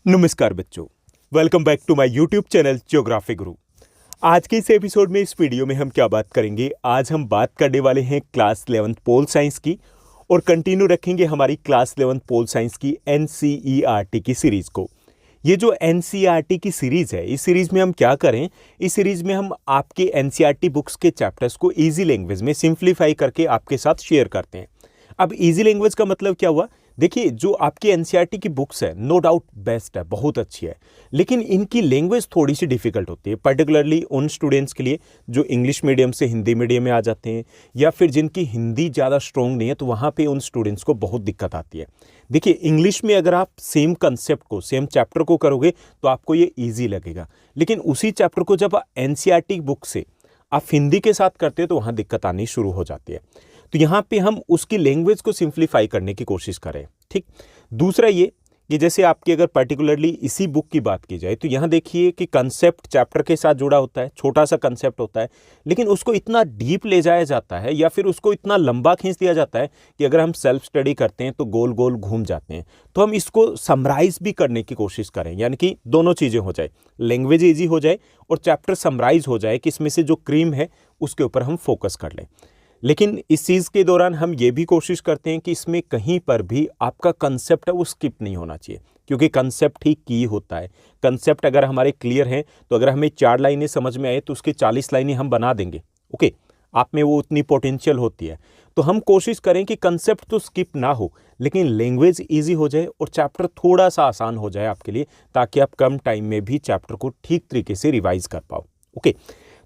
नमस्कार बच्चों, welcome back to my YouTube channel geography guru. आज के इस एपिसोड में, इस वीडियो में हम क्या बात करेंगे? आज हम बात करने वाले हैं क्लास 11th पोल साइंस की और कंटिन्यू रखेंगे हमारी क्लास 11th पोल साइंस की एनसीईआरटी की सीरीज को। ये जो एनसीईआरटी की सीरीज है, इस सीरीज में हम क्या करें? इस सीरीज में हम आपके एनसीईआरटी बुक्स के चैप्टर्स को ईजी लैंग्वेज में सिंप्लीफाई करके आपके साथ शेयर करते हैं। अब ईजी लैंग्वेज का मतलब क्या हुआ? देखिए, जो आपकी एनसीईआरटी की बुक्स है, नो डाउट बेस्ट है, बहुत अच्छी है, लेकिन इनकी लैंग्वेज थोड़ी सी डिफिकल्ट होती है, पर्टिकुलरली उन स्टूडेंट्स के लिए जो इंग्लिश मीडियम से हिंदी मीडियम में आ जाते हैं, या फिर जिनकी हिंदी ज़्यादा स्ट्रॉन्ग नहीं है, तो वहाँ पे उन स्टूडेंट्स को बहुत दिक्कत आती है। देखिए, इंग्लिश में अगर आप सेम कंसेप्ट को, सेम चैप्टर को करोगे तो आपको ये ईजी लगेगा, लेकिन उसी चैप्टर को जब एनसीईआरटी बुक से आप हिंदी के साथ करते हो तो वहाँ दिक्कत आनी शुरू हो जाती है। तो यहाँ पे हम उसकी लैंग्वेज को सिंप्लीफाई करने की कोशिश करें। ठीक, दूसरा ये कि जैसे आपकी अगर पर्टिकुलरली इसी बुक की बात की जाए तो यहाँ देखिए कि कंसेप्ट चैप्टर के साथ जुड़ा होता है, छोटा सा कंसेप्ट होता है, लेकिन उसको इतना डीप ले जाया जाता है या फिर उसको इतना लंबा खींच दिया जाता है कि अगर हम सेल्फ स्टडी करते हैं तो गोल गोल घूम जाते हैं। तो हम इसको समराइज भी करने की कोशिश करें, यानी कि दोनों चीज़ें हो जाए, लैंग्वेज ईजी हो जाए और चैप्टर समराइज हो जाए कि इसमें से जो क्रीम है उसके ऊपर हम फोकस कर लें। लेकिन इस चीज़ के दौरान हम ये भी कोशिश करते हैं कि इसमें कहीं पर भी आपका कंसेप्ट है वो स्किप नहीं होना चाहिए, क्योंकि कंसेप्ट ही की होता है। कंसेप्ट अगर हमारे क्लियर हैं तो अगर हमें 4 लाइनें समझ में आए तो उसके 40 लाइनें हम बना देंगे। ओके, आप में वो उतनी पोटेंशियल होती है। तो हम कोशिश करें कि कंसेप्ट तो स्किप ना हो, लेकिन लैंग्वेज ईजी हो जाए और चैप्टर थोड़ा सा आसान हो जाए आपके लिए, ताकि आप कम टाइम में भी चैप्टर को ठीक तरीके से रिवाइज कर पाओ। ओके,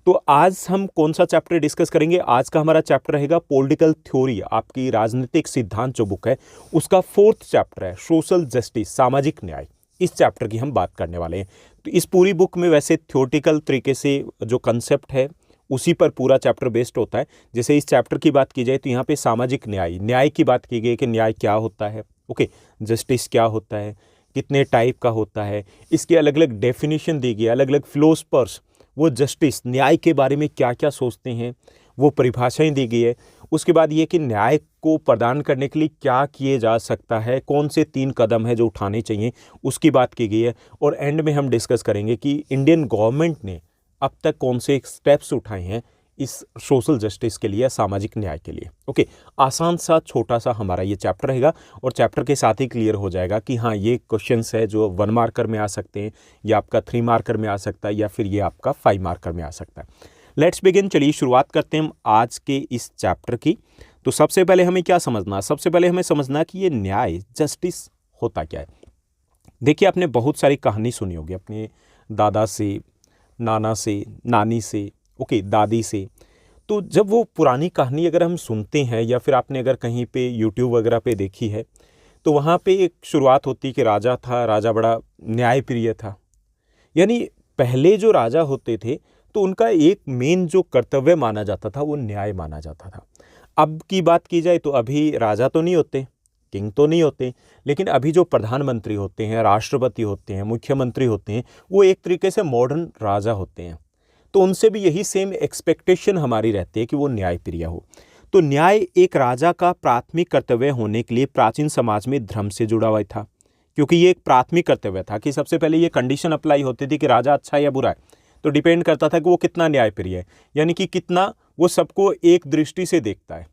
तो आज हम कौन सा चैप्टर डिस्कस करेंगे? आज का हमारा चैप्टर रहेगा पॉलिटिकल थ्योरी, आपकी राजनीतिक सिद्धांत जो बुक है उसका 4th चैप्टर है, सोशल जस्टिस, सामाजिक न्याय। इस चैप्टर की हम बात करने वाले हैं। तो इस पूरी बुक में वैसे थ्योरेटिकल तरीके से जो कंसेप्ट है उसी पर पूरा चैप्टर बेस्ड होता है। जैसे इस चैप्टर की बात की जाए तो यहाँ पे सामाजिक न्याय, न्याय की बात की गई कि न्याय क्या होता है, ओके, जस्टिस क्या होता है, कितने टाइप का होता है, इसकी अलग अलग डेफिनेशन दी गई, अलग अलग फिलोसफर्स वो जस्टिस, न्याय के बारे में क्या क्या सोचते हैं, वो परिभाषाएं दी गई है। उसके बाद ये कि न्याय को प्रदान करने के लिए क्या किए जा सकता है, कौन से 3 कदम है जो उठाने चाहिए, उसकी बात की गई है। और एंड में हम डिस्कस करेंगे कि इंडियन गवर्नमेंट ने अब तक कौन से स्टेप्स उठाए हैं इस सोशल जस्टिस के लिए, सामाजिक न्याय के लिए। ओके, आसान सा छोटा सा हमारा ये चैप्टर रहेगा और चैप्टर के साथ ही क्लियर हो जाएगा कि हाँ, ये क्वेश्चंस है जो 1 मार्कर में आ सकते हैं, या आपका 3 मार्कर में आ सकता है, या फिर ये आपका 5 मार्कर में आ सकता है। लेट्स बिगिन, चलिए शुरुआत करते हैं हम आज के इस चैप्टर की। तो सबसे पहले हमें क्या समझना? सबसे पहले हमें समझना कि ये न्याय, जस्टिस होता क्या है। देखिए, आपने बहुत सारी कहानी सुनी होगी अपने दादा से, नाना से, नानी से, ओके, दादी से। तो जब वो पुरानी कहानी अगर हम सुनते हैं, या फिर आपने अगर कहीं पे यूट्यूब वगैरह पे देखी है, तो वहाँ पे एक शुरुआत होती है कि राजा था, राजा बड़ा न्यायप्रिय था। यानी पहले जो राजा होते थे तो उनका एक मेन जो कर्तव्य माना जाता था वो न्याय माना जाता था। अब की बात की जाए तो अभी राजा तो नहीं होते, किंग तो नहीं होते, लेकिन अभी जो प्रधानमंत्री होते हैं, राष्ट्रपति होते हैं, मुख्यमंत्री होते हैं, वो एक तरीके से मॉडर्न राजा होते हैं। तो उनसे भी यही सेम एक्सपेक्टेशन हमारी रहती है कि वो न्यायप्रिय हो। तो न्याय एक राजा का प्राथमिक कर्तव्य होने के लिए प्राचीन समाज में धर्म से जुड़ा हुआ था, क्योंकि ये एक प्राथमिक कर्तव्य था कि सबसे पहले ये कंडीशन अप्लाई होती थी कि राजा अच्छा है या बुरा है, तो डिपेंड करता था कि वो कितना न्यायप्रिय है, यानी कि कितना वो सबको एक दृष्टि से देखता है,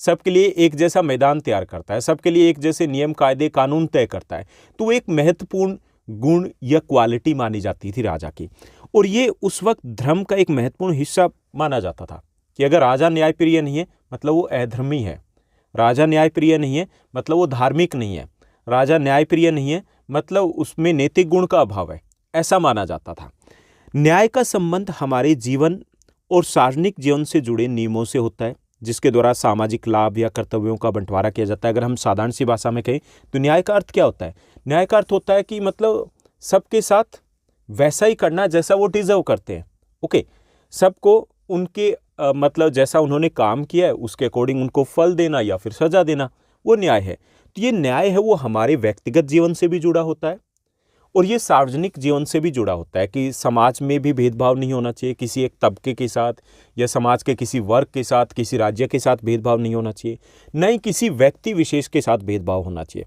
सबके लिए एक जैसा मैदान तैयार करता है, सबके लिए एक जैसे नियम कायदे कानून तय करता है। तो वो एक महत्वपूर्ण गुण या क्वालिटी मानी जाती थी राजा की। और ये उस वक्त धर्म का एक महत्वपूर्ण हिस्सा माना जाता था कि अगर राजा न्यायप्रिय नहीं है मतलब वो अधर्मी है, राजा न्यायप्रिय नहीं है मतलब वो धार्मिक नहीं है, राजा न्यायप्रिय नहीं है मतलब उसमें नैतिक गुण का अभाव है, ऐसा माना जाता था। न्याय का संबंध हमारे जीवन और सार्वजनिक जीवन से जुड़े नियमों से होता है, जिसके द्वारा सामाजिक लाभ या कर्तव्यों का बंटवारा किया जाता है। अगर हम साधारण सी भाषा में कहें तो न्याय का अर्थ क्या होता है? न्याय का अर्थ होता है कि मतलब सबके साथ वैसा ही करना जैसा वो डिजर्व करते हैं। ओके, सबको उनके मतलब जैसा उन्होंने काम किया है उसके अकॉर्डिंग उनको फल देना या फिर सजा देना, वो न्याय है। तो ये न्याय है वो हमारे व्यक्तिगत जीवन से भी जुड़ा होता है और ये सार्वजनिक जीवन से भी जुड़ा होता है कि समाज में भी भेदभाव नहीं होना चाहिए, किसी एक तबके के साथ या समाज के किसी वर्ग के साथ, किसी राज्य के साथ भेदभाव नहीं होना चाहिए, न ही किसी व्यक्ति विशेष के साथ भेदभाव होना चाहिए।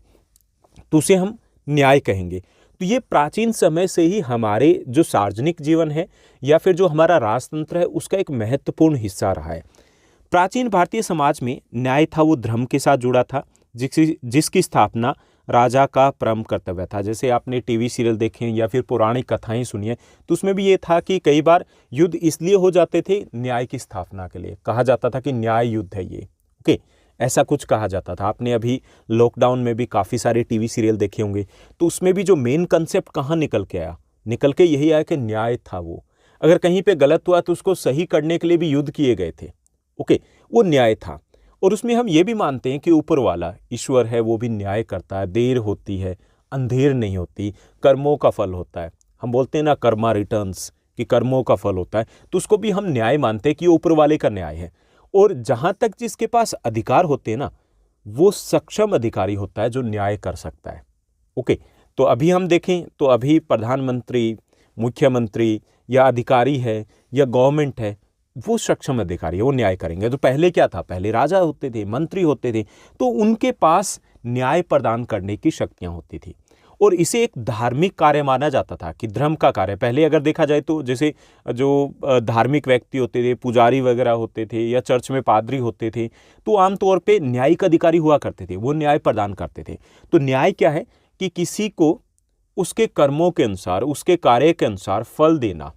तो उसे हम न्याय कहेंगे। तो ये प्राचीन समय से ही हमारे जो सार्वजनिक जीवन है या फिर जो हमारा राजतंत्र है उसका एक महत्वपूर्ण हिस्सा रहा है। प्राचीन भारतीय समाज में न्याय था वो धर्म के साथ जुड़ा था, जिसकी स्थापना राजा का परम कर्तव्य था। जैसे आपने टीवी सीरियल देखे या फिर पौराणिक कथाएं सुनी है तो उसमें भी ये था कि कई बार युद्ध इसलिए हो जाते थे न्याय की स्थापना के लिए, कहा जाता था कि न्याय युद्ध है ये। ओके, ऐसा कुछ कहा जाता था। आपने अभी लॉकडाउन में भी काफ़ी सारे टीवी सीरियल देखे होंगे, तो उसमें भी जो मेन कंसेप्ट कहाँ निकल के आया, निकल के यही आया कि न्याय था वो। अगर कहीं पे गलत हुआ तो उसको सही करने के लिए भी युद्ध किए गए थे। ओके, वो न्याय था। और उसमें हम ये भी मानते हैं कि ऊपर वाला ईश्वर है वो भी न्याय करता है, देर होती है अंधेर नहीं होती, कर्मों का फल होता है। हम बोलते हैं ना कर्मा रिटर्न्स, कि कर्मों का फल होता है, तो उसको भी हम न्याय मानते हैं कि ऊपर वाले का न्याय है। और जहाँ तक जिसके पास अधिकार होते हैं ना, वो सक्षम अधिकारी होता है जो न्याय कर सकता है। ओके, तो अभी हम देखें तो अभी प्रधानमंत्री, मुख्यमंत्री या अधिकारी है या गवर्नमेंट है, वो सक्षम अधिकारी है, वो न्याय करेंगे। तो पहले क्या था, पहले राजा होते थे, मंत्री होते थे, तो उनके पास न्याय प्रदान करने की शक्तियां होती थी और इसे एक धार्मिक कार्य माना जाता था कि धर्म का कार्य। पहले अगर देखा जाए तो जैसे जो धार्मिक व्यक्ति होते थे, पुजारी वगैरह होते थे या चर्च में पादरी होते थे, तो आमतौर पे न्यायिक अधिकारी हुआ करते थे, वो न्याय प्रदान करते थे। तो न्याय क्या है कि किसी को उसके कर्मों के अनुसार, उसके कार्य के अनुसार फल देना,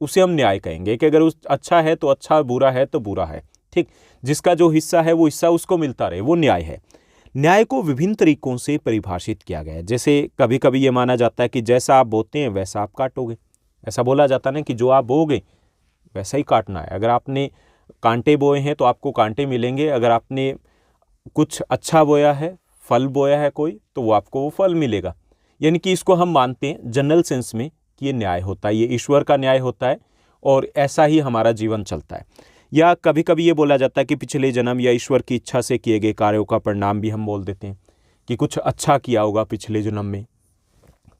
उसे हम न्याय कहेंगे। कि अगर उस अच्छा है तो अच्छा, बुरा है तो बुरा है, ठीक, जिसका जो हिस्सा है वो हिस्सा उसको मिलता रहे, वो न्याय है। न्याय को विभिन्न तरीकों से परिभाषित किया गया है। जैसे कभी कभी ये माना जाता है कि जैसा आप बोते हैं वैसा आप काटोगे। ऐसा बोला जाता है ना कि जो आप बोओगे वैसा ही काटना है। अगर आपने कांटे बोए हैं तो आपको कांटे मिलेंगे, अगर आपने कुछ अच्छा बोया है, फल बोया है कोई, तो वो आपको वो फल मिलेगा। यानी कि इसको हम मानते हैं जनरल सेंस में कि ये न्याय होता है, ये ईश्वर का न्याय होता है और ऐसा ही हमारा जीवन चलता है। या कभी कभी ये बोला जाता है कि पिछले जन्म या ईश्वर की इच्छा से किए गए कार्यों का परिणाम भी हम बोल देते हैं कि कुछ अच्छा किया होगा पिछले जन्म में,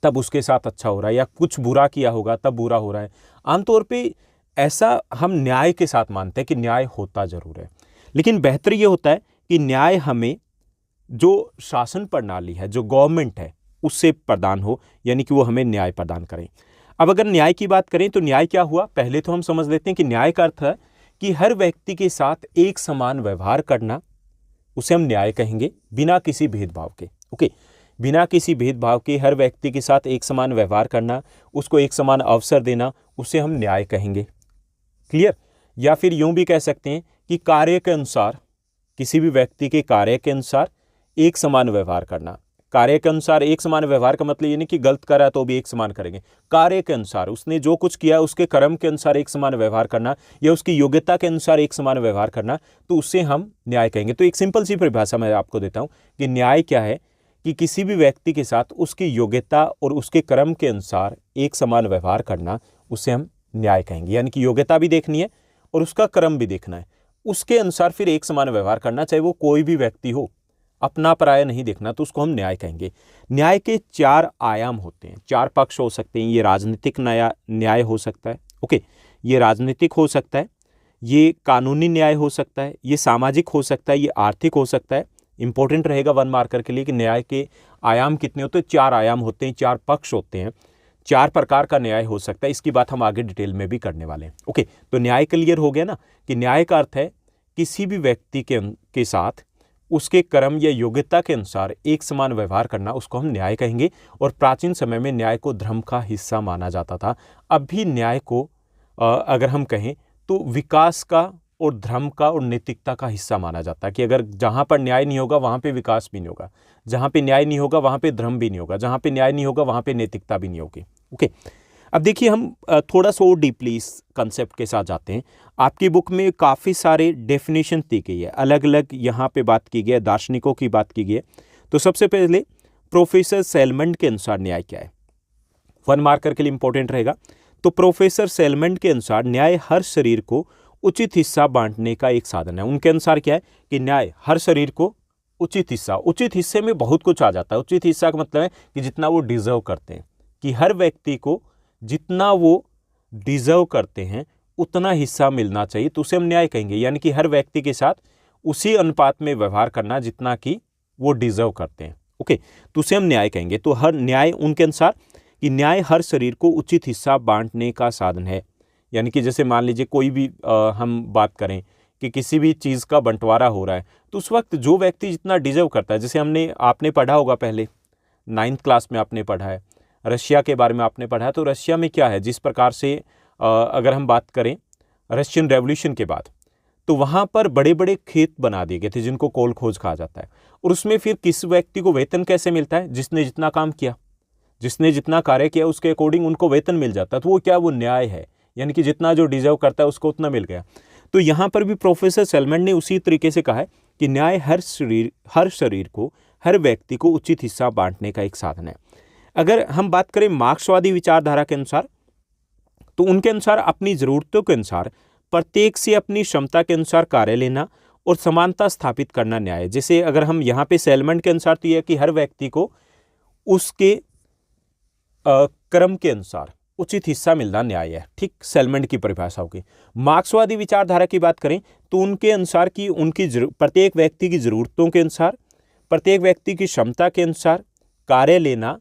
तब उसके साथ अच्छा हो रहा है, या कुछ बुरा किया होगा तब बुरा हो रहा है। आमतौर पे ऐसा हम न्याय के साथ मानते हैं कि न्याय होता जरूर है, लेकिन बेहतर ये होता है कि न्याय हमें जो शासन प्रणाली है, जो गवर्नमेंट है, उससे प्रदान हो, यानी कि वो हमें न्याय प्रदान करें। अब अगर न्याय की बात करें तो न्याय क्या हुआ, पहले तो हम समझ लेते हैं कि न्याय का अर्थ है कि हर व्यक्ति के साथ एक समान व्यवहार करना, उसे हम न्याय कहेंगे, बिना किसी भेदभाव के। ओके, बिना किसी भेदभाव के हर व्यक्ति के साथ एक समान व्यवहार करना, उसको एक समान अवसर देना, उसे हम न्याय कहेंगे। क्लियर? या फिर यूं भी कह सकते हैं कि कार्य के अनुसार, किसी भी व्यक्ति के कार्य के अनुसार एक समान व्यवहार करना। कार्य के अनुसार एक समान व्यवहार का मतलब ये नहीं कि गलत कर रहा है तो भी एक समान करेंगे। कार्य के अनुसार, उसने जो कुछ किया उसके कर्म के अनुसार एक समान व्यवहार करना, या उसकी योग्यता के अनुसार एक समान व्यवहार करना, तो उससे हम न्याय कहेंगे। तो एक सिंपल सी परिभाषा मैं आपको देता हूं कि न्याय क्या है कि किसी भी व्यक्ति के साथ उसकी योग्यता और उसके कर्म के अनुसार एक समान व्यवहार करना, उसे हम न्याय कहेंगे। यानी कि योग्यता भी देखनी है और उसका कर्म भी देखना है, उसके अनुसार फिर एक समान व्यवहार करना, चाहे वो कोई भी व्यक्ति हो, अपना पराया नहीं देखना, तो उसको हम न्याय कहेंगे। न्याय के 4 आयाम होते हैं, 4 पक्ष हो सकते हैं। ये राजनीतिक न्याय हो सकता है, ओके, ये राजनीतिक हो सकता है, ये कानूनी न्याय हो सकता है, ये सामाजिक हो सकता है, ये आर्थिक हो सकता है। इंपॉर्टेंट रहेगा 1 मार्कर के लिए कि न्याय के आयाम कितने होते हैं। 4 आयाम होते हैं, 4 पक्ष होते हैं, 4 प्रकार का न्याय हो सकता है। इसकी बात हम आगे डिटेल में भी करने वाले हैं। ओके, तो न्याय क्लियर हो गया ना कि न्याय का अर्थ है किसी भी व्यक्ति के साथ उसके कर्म या योग्यता के अनुसार एक समान व्यवहार करना, उसको हम न्याय कहेंगे। और प्राचीन समय में न्याय को धर्म का हिस्सा माना जाता था। अब भी न्याय को अगर हम कहें तो विकास का और धर्म का और नैतिकता का हिस्सा माना जाता है कि अगर जहाँ पर न्याय नहीं होगा वहाँ पे विकास भी नहीं होगा, जहाँ पे न्याय नहीं होगा वहाँ पे धर्म भी नहीं होगा, जहाँ पे न्याय नहीं होगा वहाँ पे नैतिकता भी नहीं होगी। ओके, अब देखिए हम थोड़ा सा और डीपली इस कंसेप्ट के साथ जाते हैं। आपकी बुक में काफ़ी सारे डेफिनेशन दी गई है, अलग अलग यहाँ पे बात की गई है, दार्शनिकों की बात की गई है। तो सबसे पहले प्रोफेसर सेलमंड के अनुसार न्याय क्या है, 1 मार्कर के लिए इंपॉर्टेंट रहेगा। तो प्रोफेसर सेलमंड के अनुसार न्याय हर शरीर को उचित हिस्सा बांटने का एक साधन है। उनके अनुसार क्या है कि न्याय हर शरीर को उचित हिस्सा, उचित हिस्से में बहुत कुछ आ जाता है। उचित हिस्सा का मतलब है कि जितना वो डिजर्व करते हैं, कि हर व्यक्ति को जितना वो डिजर्व करते हैं उतना हिस्सा मिलना चाहिए, तो उसे हम न्याय कहेंगे। यानी कि हर व्यक्ति के साथ उसी अनुपात में व्यवहार करना जितना कि वो डिजर्व करते हैं। ओके, तो उसे हम न्याय कहेंगे। तो हर न्याय उनके अनुसार कि न्याय हर शरीर को उचित हिस्सा बांटने का साधन है। यानी कि जैसे मान लीजिए कोई भी हम बात करें कि किसी भी चीज़ का बंटवारा हो रहा है, तो उस वक्त जो व्यक्ति जितना डिजर्व करता है, जैसे आपने पढ़ा होगा पहले 9th क्लास में आपने पढ़ा है, रशिया के बारे में आपने पढ़ा है। तो रशिया में क्या है, जिस प्रकार से अगर हम बात करें रशियन रेवोल्यूशन के बाद, तो वहाँ पर बड़े बड़े खेत बना दिए गए थे जिनको कोल खोज कहा जाता है। और उसमें फिर किस व्यक्ति को वेतन कैसे मिलता है, जिसने जितना काम किया, जिसने जितना कार्य किया उसके अकॉर्डिंग उनको वेतन मिल जाता है। तो वो क्या, वो न्याय है, यानी कि जितना जो डिजर्व करता है उसको उतना मिल गया। तो यहाँ पर भी प्रोफेसर सेलमन ने उसी तरीके से कहा है कि न्याय हर शरीर को, हर व्यक्ति को उचित हिस्सा बांटने का एक साधन है। अगर हम बात करें मार्क्सवादी विचारधारा के अनुसार, तो उनके अनुसार अपनी ज़रूरतों के अनुसार प्रत्येक से अपनी क्षमता के अनुसार कार्य लेना और समानता स्थापित करना न्याय है। जैसे अगर हम यहाँ पे सेलमन के अनुसार, तो यह कि हर व्यक्ति को उसके क्रम के अनुसार उचित हिस्सा मिलना न्याय है। ठीक सेलमन की परिभाषा होगी। मार्क्सवादी विचारधारा की बात करें तो उनके अनुसार कि उनकी प्रत्येक व्यक्ति की ज़रूरतों के अनुसार, प्रत्येक व्यक्ति की क्षमता के अनुसार कार्य लेना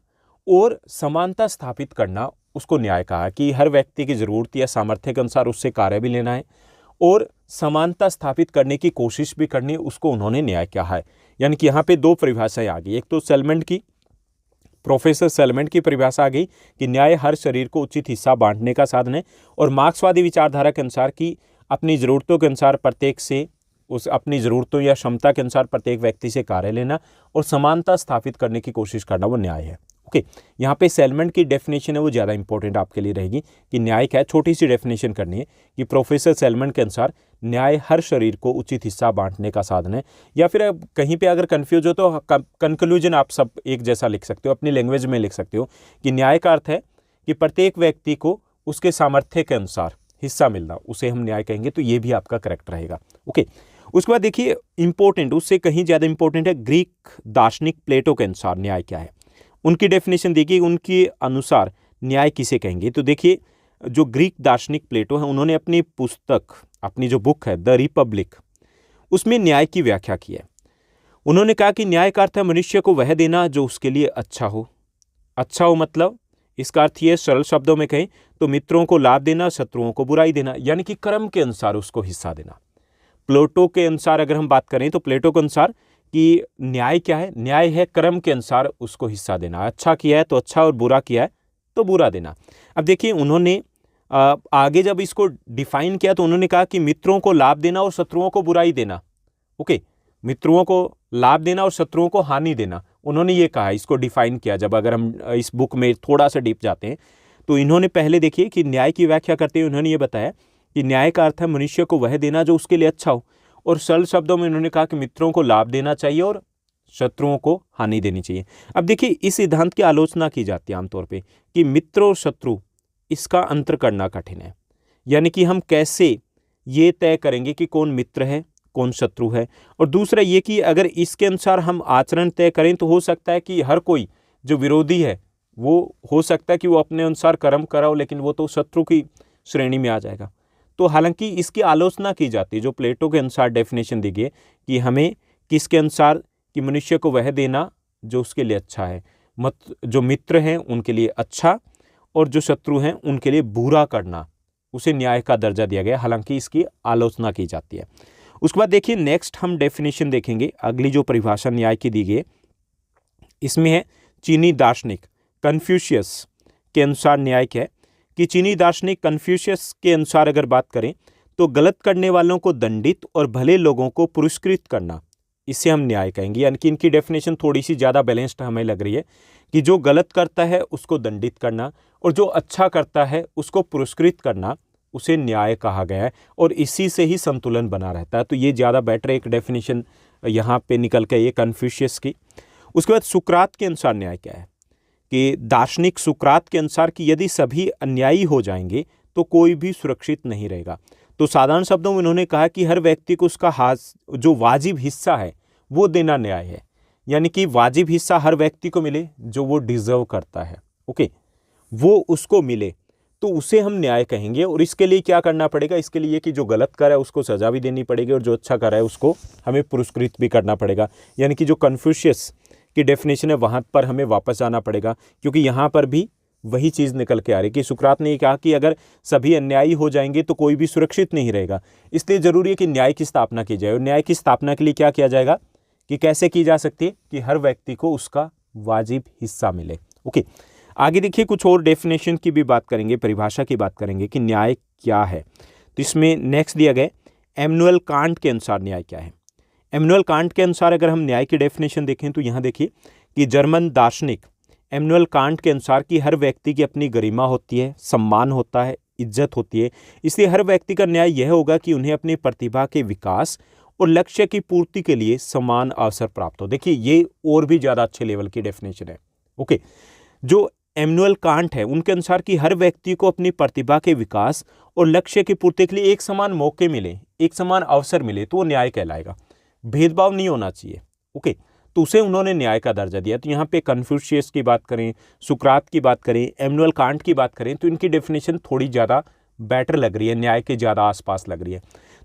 और समानता स्थापित करना उसको न्याय कहा, कि हर व्यक्ति की ज़रूरत या सामर्थ्य के अनुसार उससे कार्य भी लेना है और समानता स्थापित करने की कोशिश भी करनी, उसको उन्होंने न्याय कहा है। यानी कि यहाँ पे दो परिभाषाएं आ गई। एक तो सेलमन की, प्रोफेसर सेलमन की परिभाषा आ गई कि न्याय हर शरीर को उचित हिस्सा बांटने का साधन है, और मार्क्सवादी विचारधारा के अनुसार कि अपनी ज़रूरतों के अनुसार प्रत्येक से अपनी ज़रूरतों या क्षमता के अनुसार प्रत्येक व्यक्ति से कार्य लेना और समानता स्थापित करने की कोशिश करना, वो न्याय है। ओके, यहाँ पे सेलमन की डेफिनेशन है वो ज़्यादा इंपॉर्टेंट आपके लिए रहेगी कि न्याय क्या है। छोटी सी डेफिनेशन करनी है कि प्रोफेसर सेलमन के अनुसार न्याय हर शरीर को उचित हिस्सा बांटने का साधन है। या फिर कहीं पे अगर कंफ्यूज हो तो कंक्लूजन आप सब एक जैसा लिख सकते हो, अपनी लैंग्वेज में लिख सकते हो कि न्याय का अर्थ है कि प्रत्येक व्यक्ति को उसके सामर्थ्य के अनुसार हिस्सा मिलना, उसे हम न्याय कहेंगे। तो ये भी आपका करेक्ट रहेगा। ओके, उसके बाद देखिए इंपॉर्टेंट, उससे कहीं ज़्यादा इंपॉर्टेंट है ग्रीक दार्शनिक प्लेटो के अनुसार न्याय क्या है। उनकी डेफिनेशन देखिए, उनके अनुसार न्याय किसे कहेंगे। तो देखिए जो ग्रीक दार्शनिक प्लेटो है, उन्होंने अपनी पुस्तक, अपनी जो बुक है द रिपब्लिक, उसमें न्याय की व्याख्या की है। उन्होंने कहा कि न्याय का अर्थ है मनुष्य को वह देना जो उसके लिए अच्छा हो। अच्छा हो मतलब इसका अर्थ ये सरल शब्दों में कहें तो मित्रों को लाभ देना, शत्रुओं को बुराई देना, यानी कि कर्म के अनुसार उसको हिस्सा देना। प्लेटो के अनुसार अगर हम बात करें तो प्लेटो के अनुसार कि न्याय क्या है, न्याय है कर्म के अनुसार उसको हिस्सा देना। अच्छा किया है तो अच्छा और बुरा किया है तो बुरा देना। अब देखिए उन्होंने आगे जब इसको डिफाइन किया तो उन्होंने कहा कि मित्रों को लाभ देना और शत्रुओं को बुराई देना। ओके, मित्रों को लाभ देना और शत्रुओं को हानि देना, उन्होंने ये कहा, इसको डिफाइन किया। जब अगर हम इस बुक में थोड़ा सा डीप जाते हैं तो इन्होंने पहले देखिए कि न्याय की व्याख्या करते हुए उन्होंने ये बताया कि न्याय का अर्थ है मनुष्य को वह देना जो उसके लिए अच्छा हो, और सरल शब्दों में उन्होंने कहा कि मित्रों को लाभ देना चाहिए और शत्रुओं को हानि देनी चाहिए। अब देखिए इस सिद्धांत की आलोचना की जाती है आमतौर पे कि मित्र और शत्रु, इसका अंतर करना कठिन है। यानी कि हम कैसे ये तय करेंगे कि कौन मित्र है कौन शत्रु है। और दूसरा ये कि अगर इसके अनुसार हम आचरण तय करें तो हो सकता है कि हर कोई जो विरोधी है वो हो सकता है कि वो अपने अनुसार कर्म कराओ, लेकिन वो तो शत्रु की श्रेणी में आ जाएगा। तो हालांकि इसकी आलोचना की जाती है, जो प्लेटो के अनुसार डेफिनेशन दी गई कि हमें किसके अनुसार कि मनुष्य को वह देना जो उसके लिए अच्छा है, जो मित्र हैं उनके लिए अच्छा और जो शत्रु हैं उनके लिए बुरा करना, उसे न्याय का दर्जा दिया गया। हालांकि इसकी आलोचना की जाती है। उसके बाद देखिए नेक्स्ट हम डेफिनेशन देखेंगे, अगली जो परिभाषा न्याय की दी गई इसमें है चीनी दार्शनिक कन्फ्यूशियस के अनुसार न्याय क्या है कि चीनी दार्शनिक कन्फ्यूशियस के अनुसार अगर बात करें तो गलत करने वालों को दंडित और भले लोगों को पुरस्कृत करना, इसे हम न्याय कहेंगे। यानी कि इनकी डेफिनेशन थोड़ी सी ज़्यादा बैलेंस्ड हमें लग रही है कि जो गलत करता है उसको दंडित करना और जो अच्छा करता है उसको पुरस्कृत करना, उसे न्याय कहा गया है, और इसी से ही संतुलन बना रहता है। तो ये ज़्यादा बेटर एक डेफिनेशन यहाँ पे निकल के ये कन्फ्यूशियस की। उसके बाद सुकरात के अनुसार न्याय क्या है कि दार्शनिक सुकरात के अनुसार कि यदि सभी अन्यायी हो जाएंगे तो कोई भी सुरक्षित नहीं रहेगा। तो साधारण शब्दों में उन्होंने कहा कि हर व्यक्ति को उसका जो वाजिब हिस्सा है वो देना न्याय है। यानी कि वाजिब हिस्सा हर व्यक्ति को मिले जो वो डिजर्व करता है। ओके, वो उसको मिले तो उसे हम न्याय कहेंगे। और इसके लिए क्या करना पड़ेगा, इसके लिए कि जो गलत कर रहा है उसको सजा भी देनी पड़ेगी और जो अच्छा कर रहा है उसको हमें पुरस्कृत भी करना पड़ेगा। यानी कि जो कन्फ्यूशियस की डेफिनेशन है वहाँ पर हमें वापस जाना पड़ेगा, क्योंकि यहाँ पर भी वही चीज़ निकल के आ रही कि सुकरात ने कहा कि अगर सभी अन्यायी हो जाएंगे तो कोई भी सुरक्षित नहीं रहेगा। इसलिए ज़रूरी है कि न्याय की स्थापना की जाए। और न्याय की स्थापना के लिए क्या किया जाएगा कि कैसे की जा सकती है कि हर व्यक्ति को उसका वाजिब हिस्सा मिले। ओके, आगे देखिए कुछ और डेफिनेशन की भी बात करेंगे, परिभाषा की बात करेंगे कि न्याय क्या है। तो इसमें नेक्स्ट दिया गया एमनुअल कांट के अनुसार न्याय क्या है। एमनुअल कांट के अनुसार अगर हम न्याय की डेफिनेशन देखें तो यहाँ देखिए कि जर्मन दार्शनिक एमनुअल कांट के अनुसार कि हर व्यक्ति की अपनी गरिमा होती है, सम्मान होता है, इज्जत होती है। इसलिए हर व्यक्ति का न्याय यह होगा कि उन्हें अपनी प्रतिभा के विकास और लक्ष्य की पूर्ति के लिए समान अवसर प्राप्त हो। देखिए ये और भी ज़्यादा अच्छे लेवल की डेफिनेशन है। ओके, जो एमनुअल कांट है उनके अनुसार कि हर व्यक्ति को अपनी प्रतिभा के विकास और लक्ष्य की पूर्ति के लिए एक समान मौके मिले, एक समान अवसर मिले, तो वो न्याय कहलाएगा। भेदभाव नहीं होना चाहिए। ओके, तो उसे उन्होंने न्याय का दर्जा दिया। तो यहाँ पे कन्फ्यूशियस की बात करें, सुकरात की बात करें, एमनुअल कांट की बात करें तो इनकी डेफिनेशन थोड़ी ज़्यादा बेटर लग रही है, न्याय के ज़्यादा आसपास लग रही है।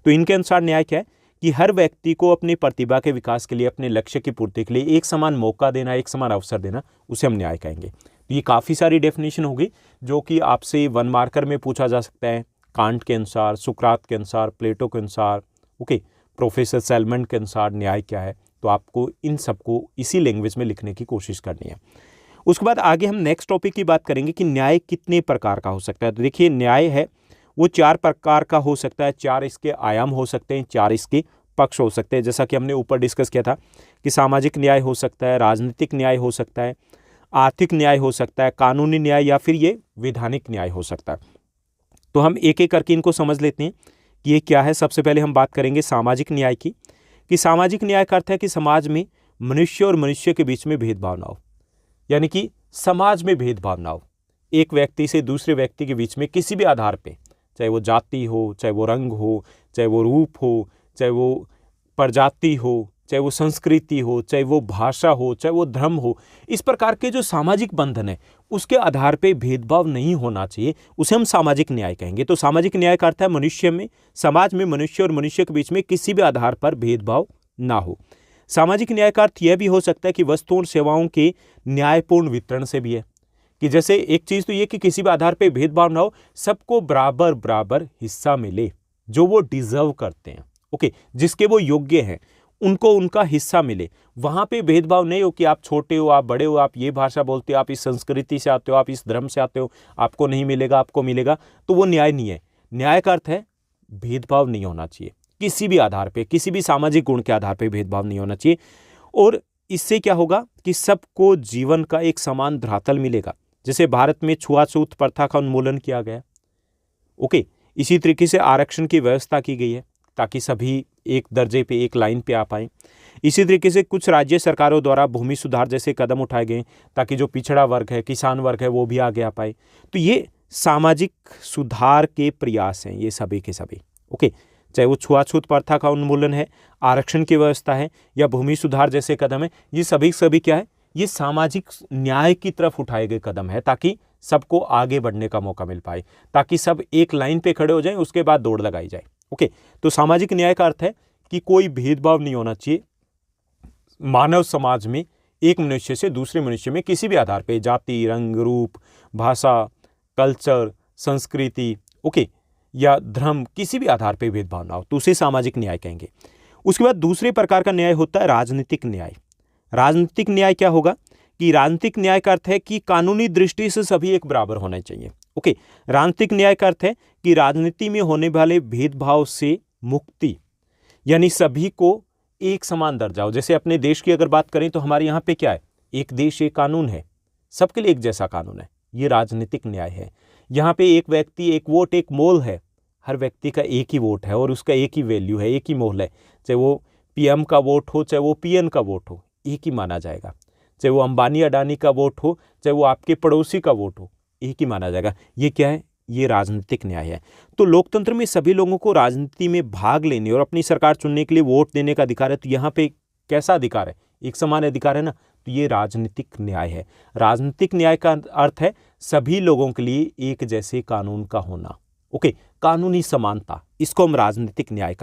तो इनके अनुसार न्याय क्या है कि हर व्यक्ति को अपनी प्रतिभा के विकास के लिए, अपने लक्ष्य की पूर्ति के लिए एक समान मौका देना, एक समान अवसर देना, उसे हम न्याय कहेंगे। तो ये काफ़ी सारी डेफिनेशन होगी जो कि आपसे 1 मार्कर में पूछा जा सकता है। कांट के अनुसार, सुकरात के अनुसार, प्लेटो के अनुसार, ओके, प्रोफेसर सेलमन के अनुसार न्याय क्या है। तो आपको इन सबको इसी लैंग्वेज में लिखने की कोशिश करनी है। उसके बाद आगे हम नेक्स्ट टॉपिक की बात करेंगे कि न्याय कितने प्रकार का हो सकता है। तो देखिए न्याय है वो 4 प्रकार का हो सकता है, 4 इसके आयाम हो सकते हैं, 4 इसके पक्ष हो सकते हैं। जैसा कि हमने ऊपर डिस्कस किया था कि सामाजिक न्याय हो सकता है, राजनीतिक न्याय हो सकता है, आर्थिक न्याय हो सकता है, कानूनी न्याय, या फिर ये वैधानिक न्याय हो सकता है। तो हम एक एक करके इनको समझ लेते हैं कि ये क्या है। सबसे पहले हम बात करेंगे सामाजिक न्याय की, कि सामाजिक न्याय का अर्थ है कि समाज में मनुष्य और मनुष्य के बीच में भेदभाव ना हो, यानी कि समाज में भेदभाव ना हो, एक व्यक्ति से दूसरे व्यक्ति के बीच में किसी भी आधार पे, चाहे वो जाति हो, चाहे वो रंग हो, चाहे वो रूप हो, चाहे वो प्रजाति हो, चाहे वो संस्कृति हो, चाहे वो भाषा हो, चाहे वो धर्म हो, इस प्रकार के जो सामाजिक बंधन है उसके आधार पे भेदभाव नहीं होना चाहिए, उसे हम सामाजिक न्याय कहेंगे। तो सामाजिक न्याय का अर्थ है मनुष्य में, समाज में मनुष्य और मनुष्य के बीच में किसी भी आधार पर भेदभाव ना हो। सामाजिक न्याय का अर्थ यह भी हो सकता है कि वस्तुओं और सेवाओं के न्यायपूर्ण वितरण से भी है, कि जैसे एक चीज़ तो ये कि किसी भी आधार पर भेदभाव ना हो, सबको बराबर बराबर हिस्सा मिले जो वो डिजर्व करते हैं। ओके, जिसके वो योग्य हैं उनको उनका हिस्सा मिले। वहाँ पे भेदभाव नहीं हो कि आप छोटे हो, आप बड़े हो, आप ये भाषा बोलते हो, आप इस संस्कृति से आते हो, आप इस धर्म से आते हो, आपको नहीं मिलेगा, आपको मिलेगा, तो वो न्याय नहीं है। न्याय का अर्थ है भेदभाव नहीं होना चाहिए, किसी भी आधार पे, किसी भी सामाजिक गुण के आधार पे भेदभाव नहीं होना चाहिए। और इससे क्या होगा कि सबको जीवन का एक समान धरातल मिलेगा। जैसे भारत में छुआछूत प्रथा का उन्मूलन किया गया, ओके, इसी तरीके से आरक्षण की व्यवस्था की गई है ताकि सभी एक दर्जे पे, एक लाइन पे आ पाएँ। इसी तरीके से कुछ राज्य सरकारों द्वारा भूमि सुधार जैसे कदम उठाए गए ताकि जो पिछड़ा वर्ग है, किसान वर्ग है, वो भी आगे आ पाए। तो ये सामाजिक सुधार के प्रयास हैं ये सभी के सभी। ओके, चाहे वो छुआछूत प्रथा का उन्मूलन है, आरक्षण की व्यवस्था है, या भूमि सुधार जैसे कदम है, ये सभी क्या है, ये सामाजिक न्याय की तरफ उठाए गए कदम है ताकि सबको आगे बढ़ने का मौका मिल पाए, ताकि सब एक लाइन पे खड़े हो जाएं, उसके बाद दौड़ लगाई जाए। ओके, तो सामाजिक न्याय का अर्थ है कि कोई भेदभाव नहीं होना चाहिए मानव समाज में, एक मनुष्य से दूसरे मनुष्य में किसी भी आधार पे, जाति, रंग, रूप, भाषा, कल्चर, संस्कृति, ओके, या धर्म, किसी भी आधार पे भेदभाव ना हो, तो उसे सामाजिक न्याय कहेंगे। उसके बाद दूसरे प्रकार का न्याय होता है राजनीतिक न्याय। राजनीतिक न्याय क्या होगा कि राजनीतिक न्याय का अर्थ है कि कानूनी दृष्टि से सभी एक बराबर होना चाहिए। ओके, राजनीतिक न्याय का अर्थ है कि राजनीति में होने वाले भेदभाव से मुक्ति, यानी सभी को एक समान दर्जा हो। जैसे अपने देश की अगर बात करें तो हमारे यहाँ पे क्या है, एक देश एक कानून है, सबके लिए एक जैसा कानून है, ये राजनीतिक न्याय है। यहाँ पे एक व्यक्ति एक वोट एक मोल है, हर व्यक्ति का एक ही वोट है और उसका एक ही वैल्यू है, एक ही मोल है। चाहे वो पीएम का वोट हो, चाहे वो पीएन का वोट हो, एक ही माना जाएगा। चाहे वो अंबानी अडानी का वोट हो, चाहे वो आपके पड़ोसी का वोट हो, एक ही माना जाएगा। ये क्या है, ये राजनीतिक न्याय है। तो लोकतंत्र में सभी लोगों को राजनीति में भाग लेने और अपनी सरकार चुनने के लिए वोट देने का अधिकार है। तो यहाँ पे कैसा अधिकार है, एक समान अधिकार है ना, तो ये राजनीतिक न्याय है। राजनीतिक न्याय का अर्थ है सभी लोगों के लिए एक जैसे कानून का होना। ओके, कानूनी समानता, इसको हम राजनीतिक न्याय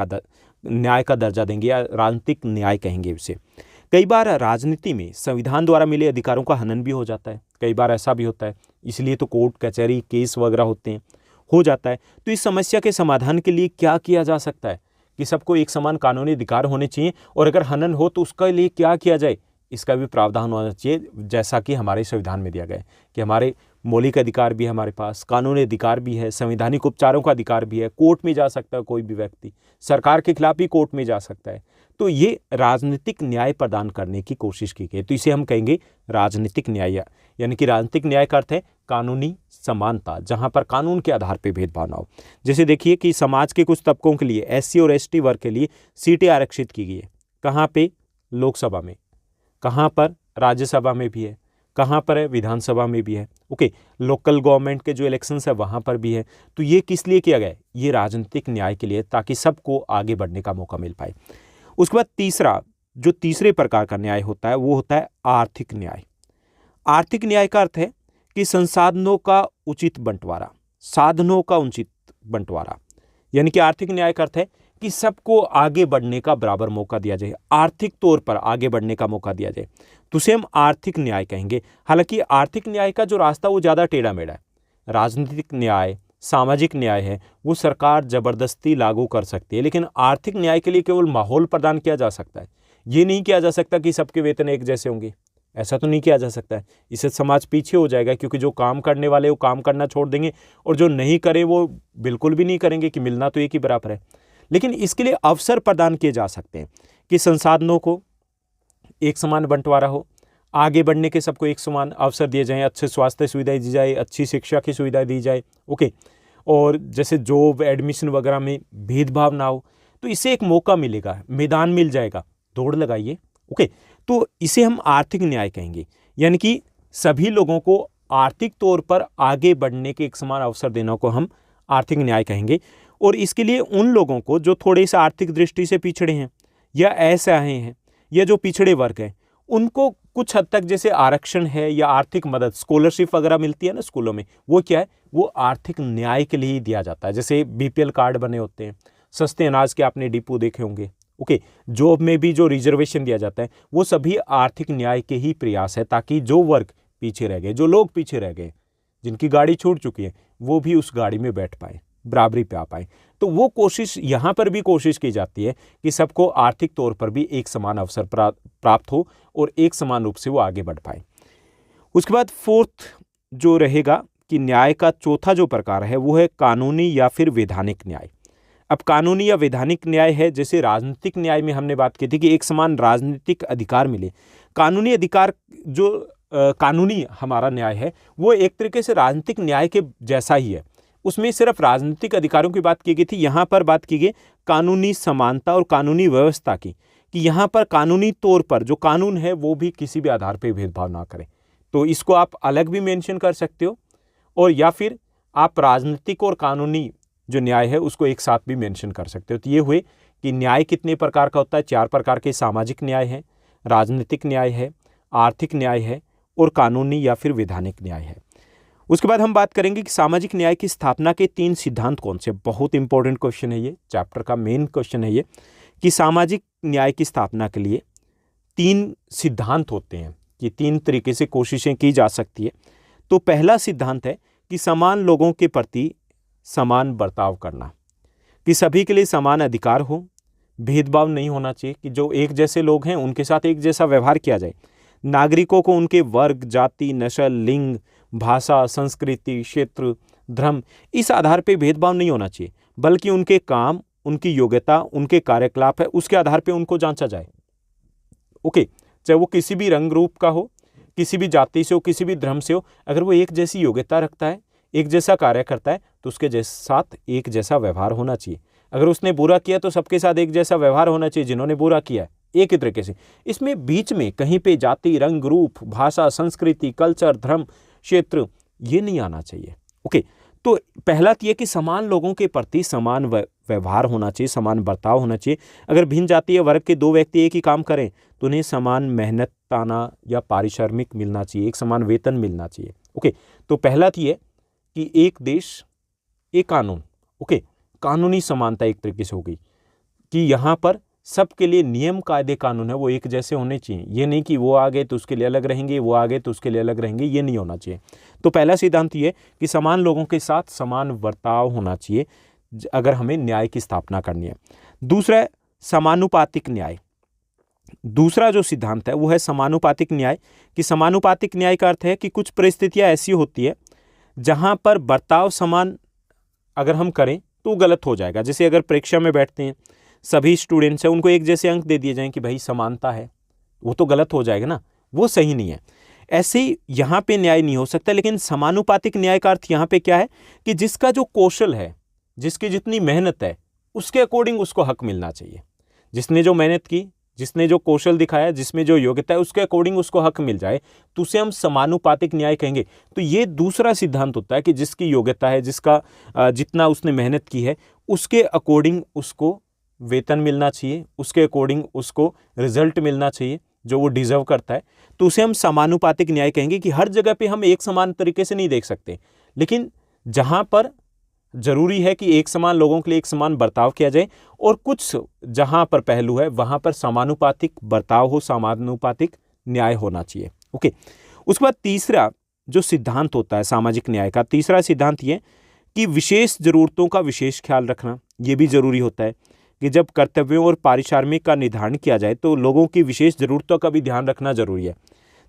का दर्जा देंगे या राजनीतिक न्याय कहेंगे इसे। कई बार राजनीति में संविधान द्वारा मिले अधिकारों का हनन भी हो जाता है, कई बार ऐसा भी होता है, इसलिए तो कोर्ट कचहरी केस वगैरह होते हैं, हो जाता है। तो इस समस्या के समाधान के लिए क्या किया जा सकता है कि सबको एक समान कानूनी अधिकार होने चाहिए, और अगर हनन हो तो उसके लिए क्या किया जाए, इसका भी प्रावधान होना चाहिए, जैसा कि हमारे संविधान में दिया गया है कि हमारे मौलिक अधिकार भी है, हमारे पास कानूनी अधिकार भी है, संवैधानिक उपचारों का अधिकार भी है, कोर्ट में जा सकता है कोई भी व्यक्ति, सरकार के खिलाफ भी कोर्ट में जा सकता है। तो ये राजनीतिक न्याय प्रदान करने की कोशिश की गई, तो इसे हम कहेंगे राजनीतिक न्याय, यानी कि राजनीतिक न्याय का अर्थ है कानूनी समानता, जहां पर कानून के आधार पर भेदभाव ना हो। जैसे देखिए कि समाज के कुछ तबकों के लिए, SC और ST वर्ग के लिए सीटें आरक्षित की गई है। कहाँ पे? लोकसभा में। कहाँ पर? राज्यसभा में भी है। कहाँ पर है? विधानसभा में भी है। ओके, लोकल गवर्नमेंट के जो इलेक्शंस है वहाँ पर भी है। तो ये किस लिए किया गया है? ये राजनीतिक न्याय के लिए, ताकि सबको आगे बढ़ने का मौका मिल पाए। उसके बाद तीसरे प्रकार का न्याय होता है वो होता है आर्थिक न्याय। आर्थिक न्याय का अर्थ है कि संसाधनों का उचित बंटवारा, साधनों का उचित बंटवारा, यानी कि आर्थिक न्याय का अर्थ है कि सबको आगे बढ़ने का बराबर मौका दिया जाए, आर्थिक तौर पर आगे बढ़ने का मौका दिया जाए, तो उसे हम आर्थिक न्याय कहेंगे। हालांकि आर्थिक न्याय का जो रास्ता वो ज़्यादा टेढ़ा मेढ़ा है। राजनीतिक न्याय, सामाजिक न्याय है वो सरकार जबरदस्ती लागू कर सकती है, लेकिन आर्थिक न्याय के लिए केवल माहौल प्रदान किया जा सकता है। ये नहीं किया जा सकता कि सबके वेतन एक जैसे होंगे, ऐसा तो नहीं किया जा सकता है। इससे समाज पीछे हो जाएगा, क्योंकि जो काम करने वाले वो काम करना छोड़ देंगे और जो नहीं करे वो बिल्कुल भी नहीं करेंगे, कि मिलना तो एक ही बराबर है। लेकिन इसके लिए अवसर प्रदान किए जा सकते हैं कि संसाधनों को एक समान बंटवारा हो, आगे बढ़ने के सबको एक समान अवसर दिए जाएं, अच्छे स्वास्थ्य सुविधाएं दी जाए, अच्छी शिक्षा की सुविधाएं दी जाए। ओके, और जैसे जॉब एडमिशन वगैरह में भेदभाव ना हो, तो इससे एक मौका मिलेगा, मैदान मिल जाएगा, दौड़ लगाइए। ओके, तो इसे हम आर्थिक न्याय कहेंगे, यानी कि सभी लोगों को आर्थिक तौर पर आगे बढ़ने के एक समान अवसर देने को हम आर्थिक न्याय कहेंगे। और इसके लिए उन लोगों को जो थोड़े से आर्थिक दृष्टि से पिछड़े हैं या असहाय हैं या जो पिछड़े वर्ग हैं, उनको कुछ हद तक जैसे आरक्षण है या आर्थिक मदद, स्कॉलरशिप वगैरह मिलती है ना स्कूलों में, वो क्या है, वो आर्थिक न्याय के लिए ही दिया जाता है। जैसे BPL कार्ड बने होते हैं, सस्ते अनाज के आपने डिपो देखे होंगे। ओके, जॉब में भी जो रिजर्वेशन दिया जाता है वो सभी आर्थिक न्याय के ही प्रयास है, ताकि जो वर्ग पीछे रह गए, जो लोग पीछे रह गए, जिनकी गाड़ी छूट चुकी है, वो भी उस गाड़ी में बैठ पाए, बराबरी पे आ पाए। तो वो कोशिश यहाँ पर भी कोशिश की जाती है कि सबको आर्थिक तौर पर भी एक समान अवसर प्राप्त हो और एक समान रूप से वो आगे बढ़ पाए। उसके बाद फोर्थ जो रहेगा कि न्याय का चौथा जो प्रकार है वो है कानूनी या फिर वैधानिक न्याय। अब कानूनी या वैधानिक न्याय है, जैसे राजनीतिक न्याय में हमने बात की थी कि एक समान राजनीतिक अधिकार मिले। कानूनी अधिकार जो कानूनी हमारा न्याय है वो एक तरीके से राजनीतिक न्याय के जैसा ही है, उसमें सिर्फ राजनीतिक अधिकारों की बात की गई थी। यहाँ पर बात की गई कानूनी समानता और कानूनी व्यवस्था की, कि यहाँ पर कानूनी तौर पर जो कानून है वो भी किसी भी आधार पर भेदभाव ना करे। तो इसको आप अलग भी मेंशन कर सकते हो, और या फिर आप राजनीतिक और कानूनी जो न्याय है उसको एक साथ भी मेंशन कर सकते हो। तो ये हुए कि न्याय कितने प्रकार का होता है, 4 प्रकार के। सामाजिक न्याय है, राजनीतिक न्याय है, आर्थिक न्याय है और कानूनी या फिर वैधानिक न्याय है। उसके बाद हम बात करेंगे कि सामाजिक न्याय की स्थापना के 3 सिद्धांत कौन से। बहुत इंपॉर्टेंट क्वेश्चन है ये, चैप्टर का मेन क्वेश्चन है ये, कि सामाजिक न्याय की स्थापना के लिए 3 सिद्धांत होते हैं, कि 3 तरीके से कोशिशें की जा सकती है। तो पहला सिद्धांत है कि समान लोगों के प्रति समान बर्ताव करना, कि सभी के लिए समान अधिकार हो, भेदभाव नहीं होना चाहिए, कि जो एक जैसे लोग हैं उनके साथ एक जैसा व्यवहार किया जाए। नागरिकों को उनके वर्ग, जाति, नस्ल, लिंग, भाषा, संस्कृति, क्षेत्र, धर्म, इस आधार पर भेदभाव नहीं होना चाहिए, बल्कि उनके काम, उनकी योग्यता, उनके कार्यकलाप है उसके आधार पर उनको जांचा जाए। ओके, चाहे वो किसी भी रंग रूप का हो, किसी भी जाति से हो, किसी भी धर्म से हो, अगर वो एक जैसी योग्यता रखता है, एक जैसा कार्य करता है, तो उसके साथ एक जैसा व्यवहार होना चाहिए। अगर उसने बुरा किया तो सबके साथ एक जैसा व्यवहार होना चाहिए, जिन्होंने बुरा किया है एक ही तरीके से। इसमें बीच में कहीं पे जाति, रंग, रूप, भाषा, संस्कृति, कल्चर, धर्म, क्षेत्र, ये नहीं आना चाहिए। ओके, तो पहला तो ये कि समान लोगों के प्रति समान व्यवहार होना चाहिए, समान बर्ताव होना चाहिए। अगर भिन्न जातीय वर्ग के 2 व्यक्ति एक ही काम करें तो उन्हें समान मेहनताना या पारिश्रमिक मिलना चाहिए, एक समान वेतन मिलना चाहिए। ओके, तो पहला तो ये कि एक देश एक कानून। ओके, कानूनी समानता एक तरीके से हो गई कि यहाँ पर सबके लिए नियम कायदे कानून है वो एक जैसे होने चाहिए। ये नहीं कि वो आ गए तो उसके लिए अलग रहेंगे, वो आ गए तो उसके लिए अलग रहेंगे, ये नहीं होना चाहिए। तो पहला सिद्धांत ये कि समान लोगों के साथ समान बर्ताव होना चाहिए अगर हमें न्याय की स्थापना करनी है। दूसरा है समानुपातिक न्याय। दूसरा जो सिद्धांत है वो है समानुपातिक न्याय, कि समानुपातिक न्याय का अर्थ है कि कुछ परिस्थितियां ऐसी होती है जहां पर बर्ताव समान अगर हम करें तो गलत हो जाएगा। जैसे अगर परीक्षा में बैठते हैं, सभी स्टूडेंट्स हैं, उनको एक जैसे अंक दे दिए जाएं कि भाई समानता है, वो तो गलत हो जाएगा ना, वो सही नहीं है। ऐसे ही यहाँ पे न्याय नहीं हो सकता। लेकिन समानुपातिक न्याय का अर्थ यहाँ पे क्या है कि जिसका जो कौशल है, जिसकी जितनी मेहनत है, उसके अकॉर्डिंग उसको हक मिलना चाहिए। जिसने जो मेहनत की, जिसने जो कौशल दिखाया, जिसमें जो योग्यता है, उसके अकॉर्डिंग उसको हक मिल जाए तो उसे हम समानुपातिक न्याय कहेंगे। तो ये दूसरा सिद्धांत होता है कि जिसकी योग्यता है, जिसका जितना उसने मेहनत की है, उसके अकॉर्डिंग उसको वेतन मिलना चाहिए, उसके अकॉर्डिंग उसको रिजल्ट मिलना चाहिए जो वो डिजर्व करता है। तो उसे हम समानुपातिक न्याय कहेंगे कि हर जगह पे हम एक समान तरीके से नहीं देख सकते, लेकिन जहाँ पर जरूरी है कि एक समान लोगों के लिए एक समान बर्ताव किया जाए, और कुछ जहां पर पहलू है वहां पर समानुपातिक बर्ताव हो, समानुपातिक न्याय होना चाहिए। ओके। उसके बाद तीसरा जो सिद्धांत होता है सामाजिक न्याय का, तीसरा सिद्धांत ये कि विशेष जरूरतों का विशेष ख्याल रखना। ये भी जरूरी होता है कि जब कर्तव्यों और पारिश्रमिक का निर्धारण किया जाए तो लोगों की विशेष जरूरतों का भी ध्यान रखना जरूरी है।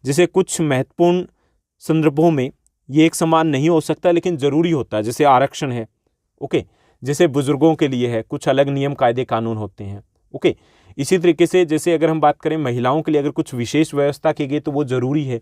जैसे कुछ महत्वपूर्ण संदर्भों में ये एक समान नहीं हो सकता, लेकिन जरूरी होता है, जैसे आरक्षण है। ओके। जैसे बुजुर्गों के लिए है, कुछ अलग नियम कायदे कानून होते हैं। ओके। इसी तरीके से जैसे अगर हम बात करें महिलाओं के लिए अगर कुछ विशेष व्यवस्था की गई तो वो जरूरी है।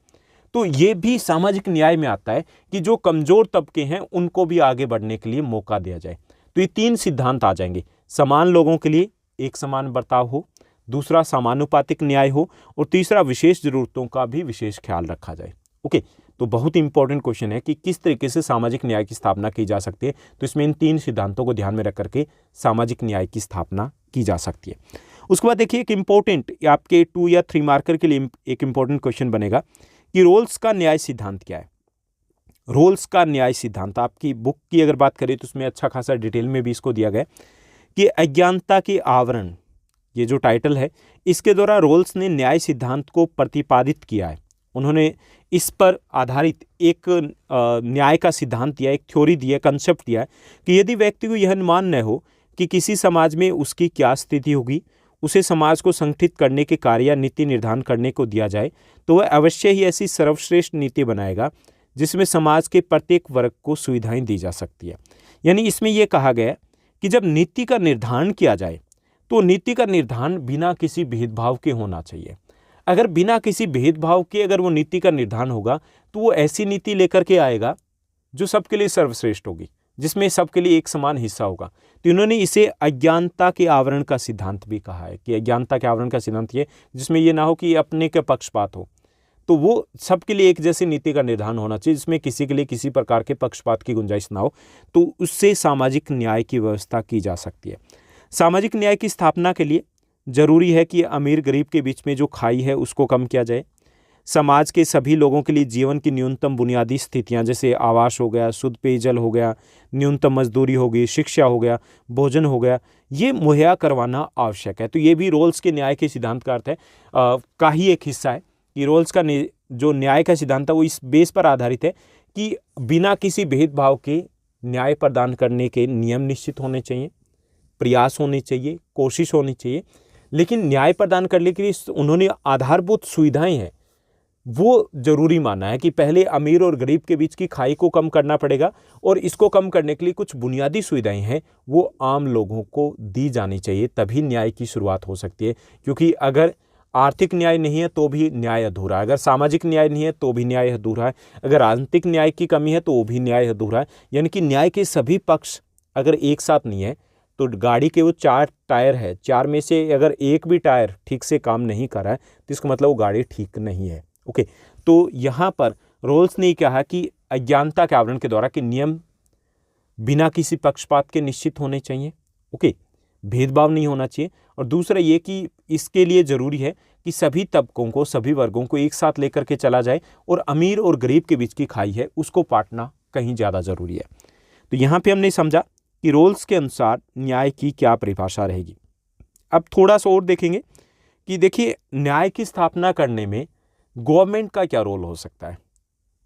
तो ये भी सामाजिक न्याय में आता है कि जो कमजोर तबके हैं उनको भी आगे बढ़ने के लिए मौका दिया जाए। तो ये तीन सिद्धांत आ जाएंगे, समान लोगों के लिए एक समान बर्ताव हो, दूसरा समानुपातिक न्याय हो, और तीसरा विशेष जरूरतों का भी विशेष ख्याल रखा जाए। ओके। तो बहुत इंपॉर्टेंट क्वेश्चन है कि किस तरीके से सामाजिक न्याय की स्थापना की जा सकती है। तो इसमें इन तीन सिद्धांतों को ध्यान में रख करके सामाजिक न्याय की स्थापना की जा सकती है। उसके बाद देखिए एक इंपॉर्टेंट आपके 2 या 3 मार्कर के लिए एक इंपॉर्टेंट क्वेश्चन बनेगा कि रोल्स का न्याय सिद्धांत क्या है। रोल्स का न्याय सिद्धांत आपकी बुक की अगर बात करें तो उसमें अच्छा खासा डिटेल में भी इसको दिया गया कि अज्ञानता के आवरण, ये जो टाइटल है, इसके द्वारा रोल्स ने न्याय सिद्धांत को प्रतिपादित किया है। उन्होंने इस पर आधारित एक न्याय का सिद्धांत दिया, एक थ्योरी दिया, कंसेप्ट दिया कि यदि व्यक्ति को यह अनुमान न हो कि किसी समाज में उसकी क्या स्थिति होगी, उसे समाज को संगठित करने के कार्य या नीति निर्धारण करने को दिया जाए, तो वह अवश्य ही ऐसी सर्वश्रेष्ठ नीति बनाएगा जिसमें समाज के प्रत्येक वर्ग को सुविधाएं दी जा सकती है। यानी इसमें यह कहा गया कि जब नीति का निर्धारण किया जाए तो नीति का निर्धारण बिना किसी भेदभाव के होना चाहिए। अगर बिना किसी भेदभाव के अगर वो नीति का निर्धारण होगा तो वो ऐसी नीति लेकर के आएगा जो सबके लिए सर्वश्रेष्ठ होगी, जिसमें सबके लिए एक समान हिस्सा होगा। तो इन्होंने इसे अज्ञानता के आवरण का सिद्धांत भी कहा है कि अज्ञानता के आवरण का सिद्धांत ये जिसमें ये ना हो कि अपने के पक्षपात हो, तो वो सबके लिए एक जैसी नीति का निर्धारण होना चाहिए जिसमें किसी के लिए किसी प्रकार के पक्षपात की गुंजाइश ना हो। तो उससे सामाजिक न्याय की व्यवस्था की जा सकती है। सामाजिक न्याय की स्थापना के लिए जरूरी है कि अमीर गरीब के बीच में जो खाई है उसको कम किया जाए। समाज के सभी लोगों के लिए जीवन की न्यूनतम बुनियादी स्थितियां जैसे आवास हो गया, शुद्ध पेयजल हो गया, न्यूनतम मजदूरी हो गई, शिक्षा हो गया, भोजन हो गया, ये मुहैया करवाना आवश्यक है। तो ये भी रोल्स के न्याय के सिद्धांत का अर्थ है का ही एक हिस्सा है कि रोल्स का जो न्याय का सिद्धांत है वो इस बेस पर आधारित है कि बिना किसी भेदभाव के न्याय प्रदान करने के नियम निश्चित होने चाहिए, प्रयास होने चाहिए, कोशिश होनी चाहिए। लेकिन न्याय प्रदान करने के लिए उन्होंने आधारभूत सुविधाएं हैं वो जरूरी माना है कि पहले अमीर और गरीब के बीच की खाई को कम करना पड़ेगा, और इसको कम करने के लिए कुछ बुनियादी सुविधाएं हैं वो आम लोगों को दी जानी चाहिए, तभी न्याय की शुरुआत हो सकती है। क्योंकि अगर आर्थिक न्याय नहीं है तो भी न्याय अधूरा है, अगर सामाजिक न्याय नहीं है तो भी न्याय अधूरा है, अगर राजनीतिक न्याय की कमी है तो वो भी न्याय अधूरा है। यानी कि न्याय के सभी पक्ष अगर एक साथ नहीं है तो गाड़ी के वो 4 टायर है, 4 में से अगर एक भी टायर ठीक से काम नहीं कर रहा है तो इसका मतलब वो गाड़ी ठीक नहीं है। ओके। तो यहाँ पर रोल्स ने कहा कि अज्ञानता के आवरण के द्वारा कि नियम बिना किसी पक्षपात के निश्चित होने चाहिए। ओके। भेदभाव नहीं होना चाहिए। और दूसरा ये कि इसके लिए ज़रूरी है कि सभी तबकों को, सभी वर्गों को एक साथ लेकर के चला जाए, और अमीर और गरीब के बीच की खाई है उसको पाटना कहीं ज़्यादा ज़रूरी है। तो यहाँ पे हमने समझा कि रोल्स के अनुसार न्याय की क्या परिभाषा रहेगी। अब थोड़ा सा और देखेंगे कि देखिए न्याय की स्थापना करने में गवर्नमेंट का क्या रोल हो सकता है।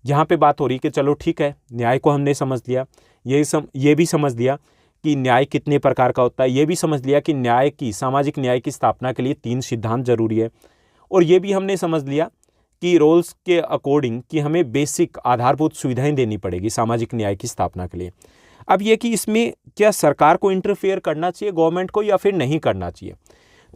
यहाँ पे बात हो रही कि चलो ठीक है, न्याय को हमने समझ लिया, ये भी समझ लिया कि न्याय कितने प्रकार का होता है, ये भी समझ लिया कि सामाजिक न्याय की स्थापना के लिए 3 सिद्धांत जरूरी है, और ये भी हमने समझ लिया कि रोल्स के अकॉर्डिंग कि हमें बेसिक आधारभूत सुविधाएं देनी पड़ेगी सामाजिक न्याय की स्थापना के लिए। अब ये कि इसमें क्या सरकार को इंटरफेयर करना चाहिए, गवर्नमेंट को, या फिर नहीं करना चाहिए।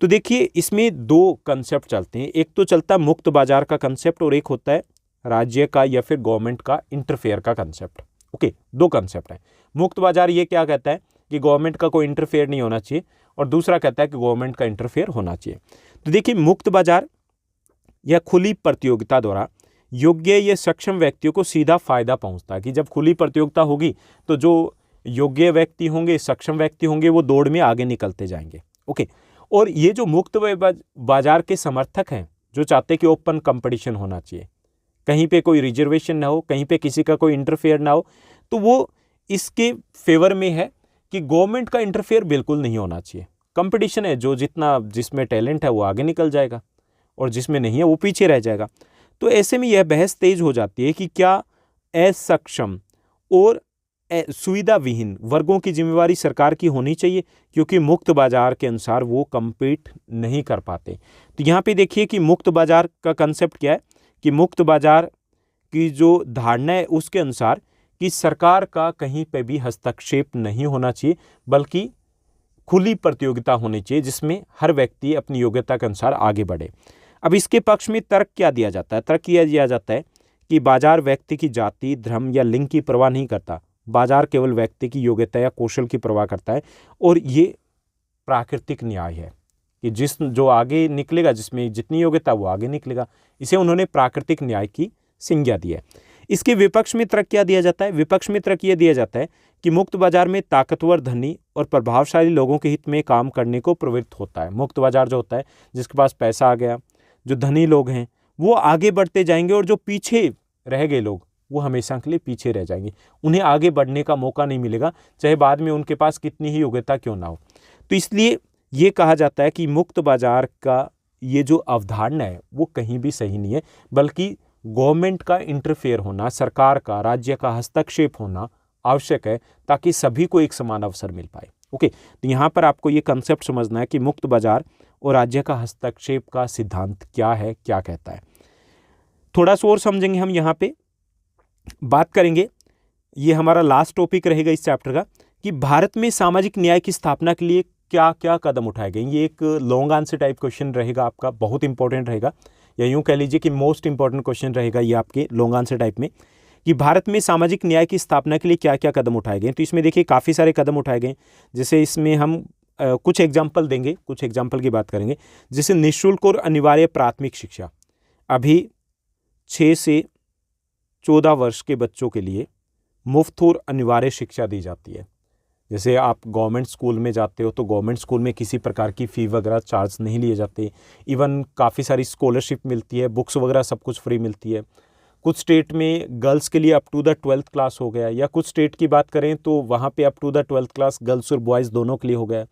तो देखिए इसमें 2 कंसेप्ट चलते हैं। एक तो चलता है मुक्त बाजार का कंसेप्ट, और एक होता है राज्य का या फिर गवर्नमेंट का इंटरफेयर का कंसेप्ट। ओके, 2 कंसेप्ट है। मुक्त बाजार ये क्या कहता है कि गवर्नमेंट का कोई इंटरफेयर नहीं होना चाहिए, और दूसरा कहता है कि गवर्नमेंट का इंटरफेयर होना चाहिए। तो देखिए मुक्त बाजार या खुली प्रतियोगिता द्वारा योग्य या सक्षम व्यक्तियों को सीधा फायदा पहुंचता है, कि जब खुली प्रतियोगिता होगी तो जो योग्य व्यक्ति होंगे, सक्षम व्यक्ति होंगे, वो दौड़ में आगे निकलते जाएंगे। ओके, और ये जो मुक्त बाजार के समर्थक हैं, जो चाहते हैं कि ओपन कंपटीशन होना चाहिए, कहीं पे कोई रिजर्वेशन ना हो, कहीं पे किसी का कोई इंटरफेयर ना हो, तो वो इसके फेवर में है कि गवर्नमेंट का इंटरफेयर बिल्कुल नहीं होना चाहिए। कंपटीशन है, जिसमें टैलेंट है वो आगे निकल जाएगा, और जिसमें नहीं है वो पीछे रह जाएगा। तो ऐसे में यह बहस तेज हो जाती है कि क्या असक्षम और सुविधा विहीन वर्गों की जिम्मेवारी सरकार की होनी चाहिए, क्योंकि मुक्त बाजार के अनुसार वो compete नहीं कर पाते। तो यहाँ पे देखिए कि मुक्त बाजार का कंसेप्ट क्या है, कि मुक्त बाजार की जो धारणा है उसके अनुसार कि सरकार का कहीं पे भी हस्तक्षेप नहीं होना चाहिए, बल्कि खुली प्रतियोगिता होनी चाहिए जिसमें हर व्यक्ति अपनी योग्यता के अनुसार आगे बढ़े। अब इसके पक्ष में तर्क क्या दिया जाता है? तर्क यह दिया जाता है कि बाजार व्यक्ति की जाति, धर्म या लिंग की परवाह नहीं करता, बाजार केवल व्यक्ति की योग्यता या कौशल की परवाह करता है, और ये प्राकृतिक न्याय है कि जो आगे निकलेगा, जिसमें जितनी योग्यता वो आगे निकलेगा। इसे उन्होंने प्राकृतिक न्याय की संज्ञा दी है। इसके विपक्ष में तर्क क्या दिया जाता है? विपक्ष में तर्क यह दिया जाता है कि मुक्त बाजार में ताकतवर, धनी और प्रभावशाली लोगों के हित में काम करने को प्रवृत्त होता है। मुक्त बाजार जो होता है, जिसके पास पैसा आ गया, जो धनी लोग हैं वो आगे बढ़ते जाएंगे, और जो पीछे रह गए लोग वो हमेशा के लिए पीछे रह जाएंगे, उन्हें आगे बढ़ने का मौका नहीं मिलेगा, चाहे बाद में उनके पास कितनी ही योग्यता क्यों ना हो। तो इसलिए ये कहा जाता है कि मुक्त बाजार का ये जो अवधारणा है वो कहीं भी सही नहीं है, बल्कि गवर्नमेंट का इंटरफेयर होना, सरकार का, राज्य का हस्तक्षेप होना आवश्यक है, ताकि सभी को एक समान अवसर मिल पाए। ओके, तो यहाँ पर आपको ये कंसेप्ट समझना है कि मुक्त बाजार और राज्य का हस्तक्षेप का सिद्धांत क्या है, क्या कहता है। थोड़ा सा और समझेंगे हम, यहाँ पे बात करेंगे, ये हमारा लास्ट टॉपिक रहेगा इस चैप्टर का, कि भारत में सामाजिक न्याय की स्थापना के लिए क्या क्या कदम उठाए गए। ये एक लॉन्ग आंसर टाइप क्वेश्चन रहेगा आपका, बहुत इंपॉर्टेंट रहेगा, या यूं कह लीजिए कि मोस्ट इंपॉर्टेंट क्वेश्चन रहेगा ये आपके लॉन्ग आंसर टाइप में, कि भारत में सामाजिक न्याय की स्थापना के लिए क्या क्या कदम उठाए गए। तो इसमें देखिए काफ़ी सारे कदम उठाए गए, जैसे इसमें हम कुछ एग्जाम्पल देंगे, कुछ एग्जाम्पल की बात करेंगे। जैसे निःशुल्क और अनिवार्य प्राथमिक शिक्षा, अभी 6 से 14 वर्ष के बच्चों के लिए मुफ्त और अनिवार्य शिक्षा दी जाती है। जैसे आप गवर्नमेंट स्कूल में जाते हो तो गवर्नमेंट स्कूल में किसी प्रकार की फ़ी वगैरह चार्ज नहीं लिए जाते, इवन काफ़ी सारी स्कॉलरशिप मिलती है, बुक्स वगैरह सब कुछ फ्री मिलती है। कुछ स्टेट में गर्ल्स के लिए up to the 12th class हो गया, या कुछ स्टेट की बात करें तो वहाँ पे up to the 12th class girls और बॉयज़ दोनों के लिए हो गया।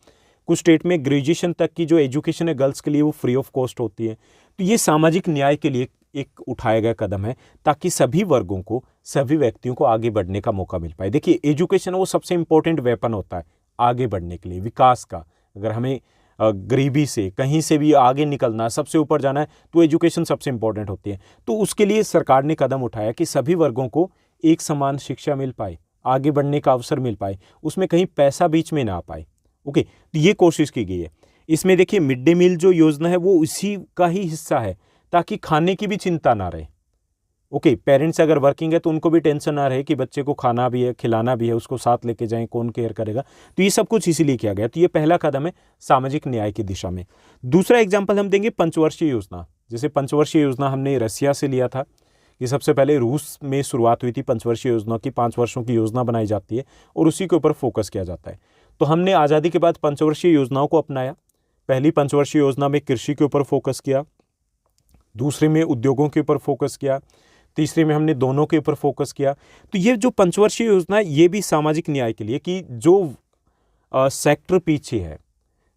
कुछ स्टेट में ग्रेजुएशन तक की जो एजुकेशन है गर्ल्स के लिए वो फ्री ऑफ कॉस्ट होती है। तो ये सामाजिक न्याय के लिए एक उठाया गया कदम है, ताकि सभी वर्गों को, सभी व्यक्तियों को आगे बढ़ने का मौका मिल पाए। देखिए एजुकेशन वो सबसे इंपॉर्टेंट वेपन होता है आगे बढ़ने के लिए, विकास का। अगर हमें गरीबी से कहीं से भी आगे निकलना, सबसे ऊपर जाना है, तो एजुकेशन सबसे इंपॉर्टेंट होती है। तो उसके लिए सरकार ने कदम उठाया कि सभी वर्गों को एक समान शिक्षा मिल पाए, आगे बढ़ने का अवसर मिल पाए, उसमें कहीं पैसा बीच में ना आ पाए। ओके, तो ये कोशिश की गई है। इसमें देखिए मिड डे मील जो योजना है वो उसी का ही हिस्सा है, ताकि खाने की भी चिंता ना रहे। ओके, पेरेंट्स अगर वर्किंग है तो उनको भी टेंशन ना रहे कि बच्चे को खाना भी है, खिलाना भी है, उसको साथ लेके जाएं, कौन केयर करेगा। तो ये सब कुछ इसीलिए किया गया। तो ये पहला कदम है सामाजिक न्याय की दिशा में। दूसरा एग्जाम्पल हम देंगे पंचवर्षीय योजना। जैसे पंचवर्षीय योजना हमने रसिया से लिया था, कि सबसे पहले रूस में शुरुआत हुई थी पंचवर्षीय योजना की। 5 वर्षों की योजना बनाई जाती है और उसी के ऊपर फोकस किया जाता है। तो हमने आज़ादी के बाद पंचवर्षीय योजनाओं को अपनाया। पहली पंचवर्षीय योजना में कृषि के ऊपर फोकस किया, दूसरे में उद्योगों के ऊपर फोकस किया, तीसरे में हमने दोनों के ऊपर फोकस किया। तो ये जो पंचवर्षीय योजना है ये भी सामाजिक न्याय के लिए, कि जो सेक्टर पीछे है,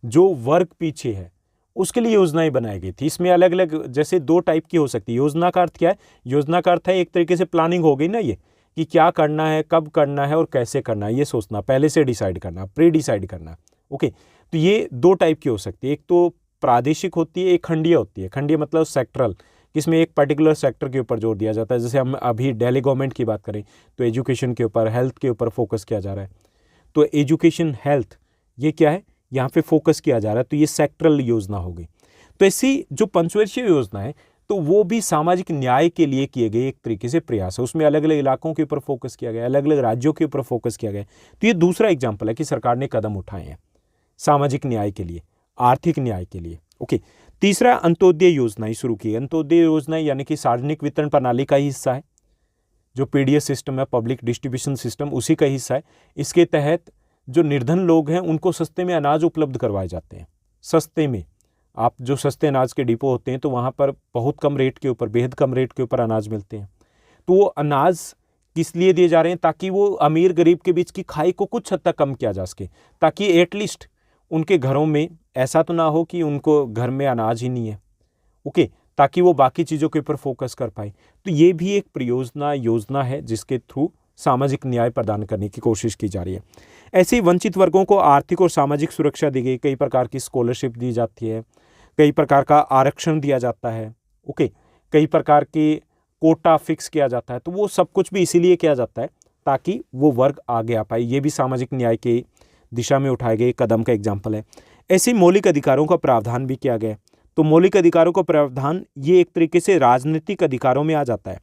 जो वर्ग पीछे है उसके लिए योजनाएं बनाई गई थी। इसमें अलग अलग जैसे 2 टाइप की हो सकती है। योजना का अर्थ क्या है? योजना का अर्थ है एक तरीके से प्लानिंग हो गई ना, ये कि क्या करना है, कब करना है और कैसे करना है, ये सोचना, पहले से डिसाइड करना, प्री डिसाइड करना। ओके, तो ये 2 टाइप की हो सकती है। एक तो प्रादेशिक होती है, एक खंडीय होती है। खंडीय मतलब सेक्टरल, इसमें एक पर्टिकुलर सेक्टर के ऊपर जोर दिया जाता है। जैसे हम अभी दिल्ली गवर्नमेंट की बात करें तो एजुकेशन के ऊपर, हेल्थ के ऊपर फोकस किया जा रहा है। तो एजुकेशन, हेल्थ, ये क्या है, यहाँ पे फोकस किया जा रहा है, तो ये सेक्टरल योजना होगी। तो ऐसी जो पंचवर्षीय योजना है तो वो भी सामाजिक न्याय के लिए किए गए एक तरीके से प्रयास है। उसमें अलग अलग इलाकों के ऊपर फोकस किया गया, अलग अलग राज्यों के ऊपर फोकस किया गया। तो ये दूसरा एग्जाम्पल है कि सरकार ने कदम उठाए हैं सामाजिक न्याय के लिए, आर्थिक न्याय के लिए। ओके, तीसरा अंत्योदय योजना शुरू की। अंत्योदय योजना यानी कि सार्वजनिक वितरण प्रणाली का ही हिस्सा है। जो पीडीएस सिस्टम है, पब्लिक डिस्ट्रीब्यूशन सिस्टम, उसी का हिस्सा है। इसके तहत जो निर्धन लोग हैं उनको सस्ते में अनाज उपलब्ध करवाए जाते हैं। सस्ते में, आप जो सस्ते अनाज के डिपो होते हैं तो वहाँ पर बहुत कम रेट के ऊपर, बेहद कम रेट के ऊपर अनाज मिलते हैं। तो वो अनाज किस लिए दिए जा रहे हैं? ताकि वो अमीर गरीब के बीच की खाई को कुछ हद तक कम किया जा सके, ताकि एटलीस्ट उनके घरों में ऐसा तो ना हो कि उनको घर में अनाज ही नहीं है। ओके, ताकि वो बाकी चीज़ों के ऊपर फोकस कर पाए। तो ये भी एक परियोजना, योजना है जिसके थ्रू सामाजिक न्याय प्रदान करने की कोशिश की जा रही है। ऐसे ही वंचित वर्गों को आर्थिक और सामाजिक सुरक्षा दी गई। कई प्रकार की स्कॉलरशिप दी जाती है, कई प्रकार का आरक्षण दिया जाता है। ओके, कई प्रकार के कोटा फिक्स किया जाता है। तो वो सब कुछ भी इसीलिए किया जाता है ताकि वो वर्ग आगे आ पाए। ये भी सामाजिक न्याय के दिशा में उठाए गए कदम का एग्जाम्पल है। ऐसे मौलिक अधिकारों का प्रावधान भी किया गया है। तो मौलिक अधिकारों का प्रावधान ये एक तरीके से राजनीतिक अधिकारों में आ जाता है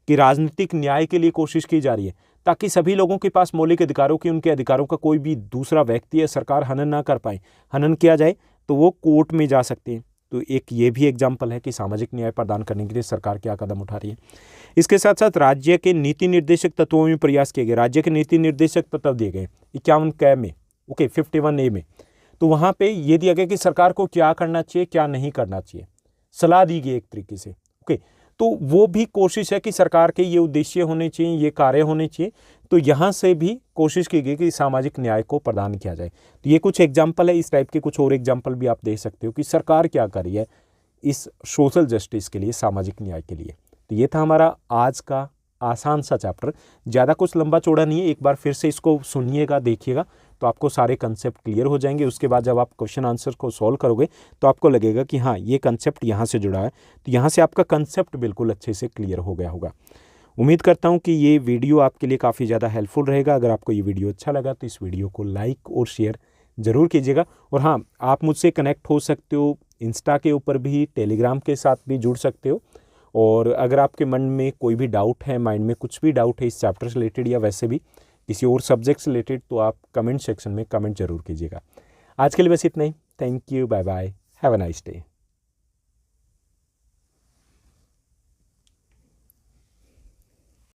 कि राजनीतिक न्याय के लिए कोशिश की जा रही है ताकि सभी लोगों के पास मौलिक अधिकारों की, उनके अधिकारों का कोई भी दूसरा व्यक्ति या सरकार हनन ना कर पाए। हनन किया जाए तो वो कोर्ट में जा सकते हैं। तो एक ये भी एग्जाम्पल है कि सामाजिक न्याय प्रदान करने के लिए सरकार क्या कदम उठा रही है। इसके साथ साथ राज्य के नीति निर्देशक तत्वों में प्रयास किए गए। राज्य के नीति निर्देशक तत्व दिए गए 51 क में, ओके, 51A में। तो वहाँ पे ये दिया गया कि सरकार को क्या करना चाहिए, क्या नहीं करना चाहिए, सलाह दी गई एक तरीके से। ओके, तो वो भी कोशिश है कि सरकार के ये उद्देश्य होने चाहिए, ये कार्य होने चाहिए। तो यहाँ से भी कोशिश की गई कि सामाजिक न्याय को प्रदान किया जाए। तो ये कुछ एग्जाम्पल है। इस टाइप के कुछ और एग्जाम्पल भी आप देख सकते हो कि सरकार क्या कर रही है इस सोशल जस्टिस के लिए, सामाजिक न्याय के लिए। तो ये था हमारा आज का आसान सा चैप्टर। ज़्यादा कुछ लंबा चौड़ा नहीं है। एक बार फिर से इसको सुनिएगा, देखिएगा, तो आपको सारे कंसेप्ट क्लियर हो जाएंगे। उसके बाद जब आप क्वेश्चन आंसर को सॉल्व करोगे तो आपको लगेगा कि हाँ, ये कंसेप्ट यहाँ से जुड़ा है। तो यहाँ से आपका कंसेप्ट बिल्कुल अच्छे से क्लियर हो गया होगा। उम्मीद करता हूँ कि ये वीडियो आपके लिए काफ़ी ज़्यादा हेल्पफुल रहेगा। अगर आपको ये वीडियो अच्छा लगा तो इस वीडियो को लाइक और शेयर ज़रूर कीजिएगा। और हाँ, आप मुझसे कनेक्ट हो सकते हो इंस्टा के ऊपर भी, टेलीग्राम के साथ भी जुड़ सकते हो। और अगर आपके मन में कोई भी डाउट है, माइंड में कुछ भी डाउट है इस चैप्टर से रिलेटेड या वैसे भी किसी और सब्जेक्ट से रिलेटेड, तो आप कमेंट सेक्शन में कमेंट जरूर कीजिएगा। आज के लिए बस इतना ही। Thank you, bye bye, have a nice day.